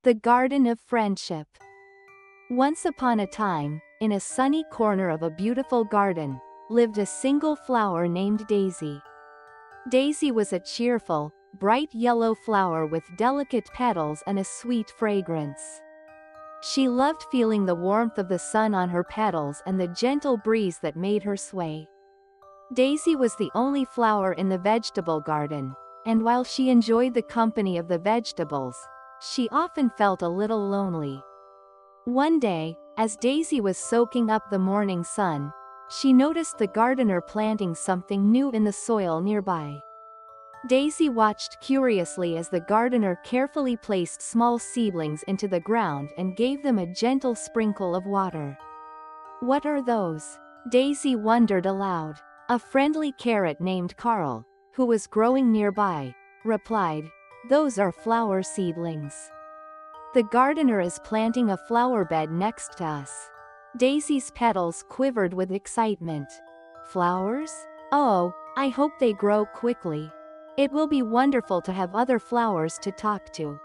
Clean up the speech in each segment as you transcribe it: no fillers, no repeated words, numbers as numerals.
The Garden of Friendship. Once upon a time, in a sunny corner of a beautiful garden, lived a single flower named Daisy. Daisy was a cheerful, bright yellow flower with delicate petals and a sweet fragrance. She loved feeling the warmth of the sun on her petals and the gentle breeze that made her sway. Daisy was the only flower in the vegetable garden, and while she enjoyed the company of the vegetables, she often felt a little lonely. One day, as Daisy was soaking up the morning sun, she noticed the gardener planting something new in the soil nearby. Daisy watched curiously as the gardener carefully placed small seedlings into the ground and gave them a gentle sprinkle of water. "What are those?" Daisy wondered aloud. A friendly carrot named Carl, who was growing nearby, replied, "Those are flower seedlings. The gardener is planting a flower bed next to us." Daisy's petals quivered with excitement. "Flowers? Oh, I hope they grow quickly. It will be wonderful to have other flowers to talk to."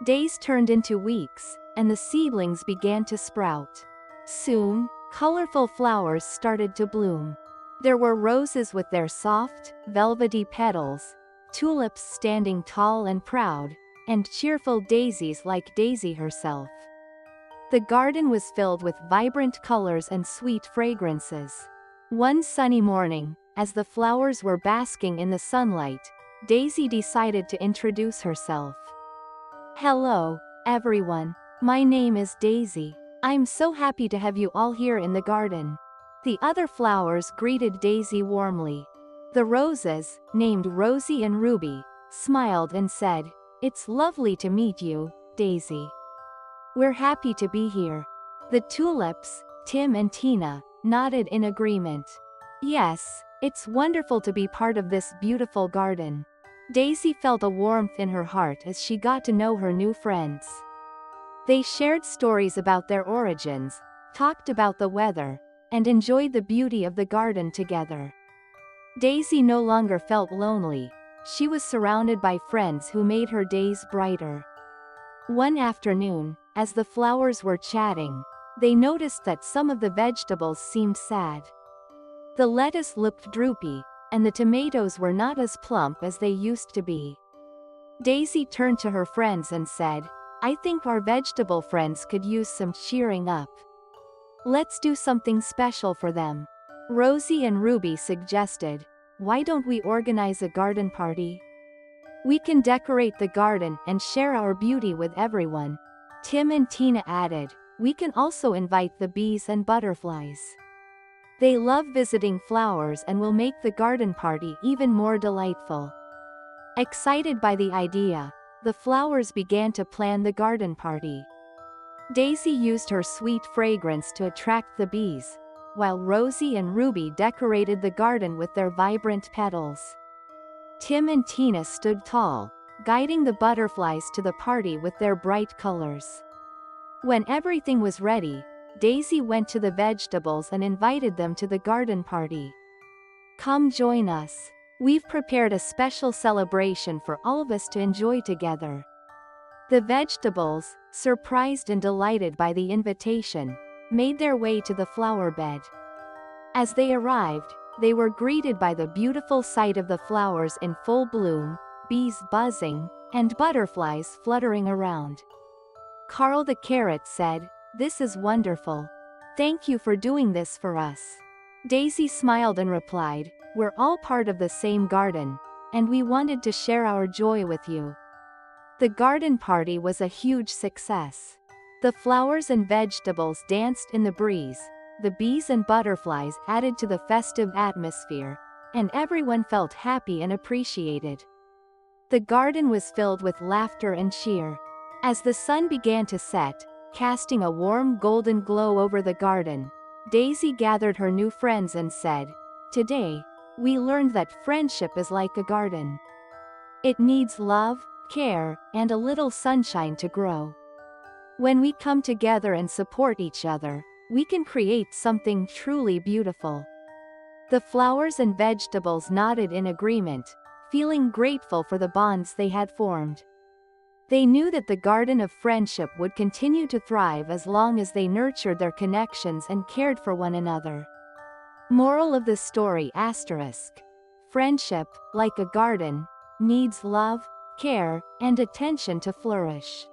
Days turned into weeks, and the seedlings began to sprout. Soon, colorful flowers started to bloom. There were roses with their soft, velvety petals, tulips standing tall and proud, and cheerful daisies like Daisy herself. The garden was filled with vibrant colors and sweet fragrances. One sunny morning, as the flowers were basking in the sunlight, Daisy decided to introduce herself. "Hello, everyone. My name is Daisy. I'm so happy to have you all here in the garden." The other flowers greeted Daisy warmly. The roses, named Rosie and Ruby, smiled and said, "It's lovely to meet you, Daisy. We're happy to be here." The tulips, Tim and Tina, nodded in agreement. "Yes, it's wonderful to be part of this beautiful garden." Daisy felt a warmth in her heart as she got to know her new friends. They shared stories about their origins, talked about the weather, and enjoyed the beauty of the garden together. Daisy no longer felt lonely. She was surrounded by friends who made her days brighter. One afternoon, as the flowers were chatting, they noticed that some of the vegetables seemed sad. The lettuce looked droopy, and the tomatoes were not as plump as they used to be. Daisy turned to her friends and said, "I think our vegetable friends could use some cheering up. Let's do something special for them." Rosie and Ruby suggested, "Why don't we organize a garden party? We can decorate the garden and share our beauty with everyone." Tim and Tina added, "We can also invite the bees and butterflies. They love visiting flowers and will make the garden party even more delightful." Excited by the idea, the flowers began to plan the garden party. Daisy used her sweet fragrance to attract the bees, while Rosie and Ruby decorated the garden with their vibrant petals. Tim and Tina stood tall, guiding the butterflies to the party with their bright colors. When everything was ready, Daisy went to the vegetables and invited them to the garden party. "Come join us. We've prepared a special celebration for all of us to enjoy together." The vegetables, surprised and delighted by the invitation, made their way to the flower bed. As they arrived, they were greeted by the beautiful sight of the flowers in full bloom, bees buzzing, and butterflies fluttering around. Carl the carrot said, "This is wonderful. Thank you for doing this for us." Daisy smiled and replied, "We're all part of the same garden, and we wanted to share our joy with you." The garden party was a huge success. The flowers and vegetables danced in the breeze, the bees and butterflies added to the festive atmosphere, and everyone felt happy and appreciated. The garden was filled with laughter and cheer. As the sun began to set, casting a warm golden glow over the garden, Daisy gathered her new friends and said, "Today, we learned that friendship is like a garden. It needs love, care, and a little sunshine to grow. When we come together and support each other, we can create something truly beautiful." The flowers and vegetables nodded in agreement, feeling grateful for the bonds they had formed. They knew that the garden of friendship would continue to thrive as long as they nurtured their connections and cared for one another. Moral of the story asterisk. Friendship, like a garden, needs love, care, and attention to flourish.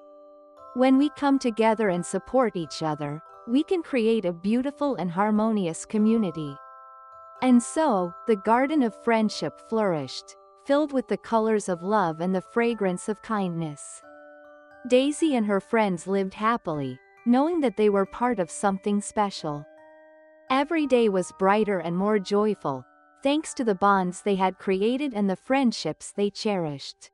When we come together and support each other, we can create a beautiful and harmonious community. And so, the garden of friendship flourished, filled with the colors of love and the fragrance of kindness. Daisy and her friends lived happily, knowing that they were part of something special. Every day was brighter and more joyful, thanks to the bonds they had created and the friendships they cherished.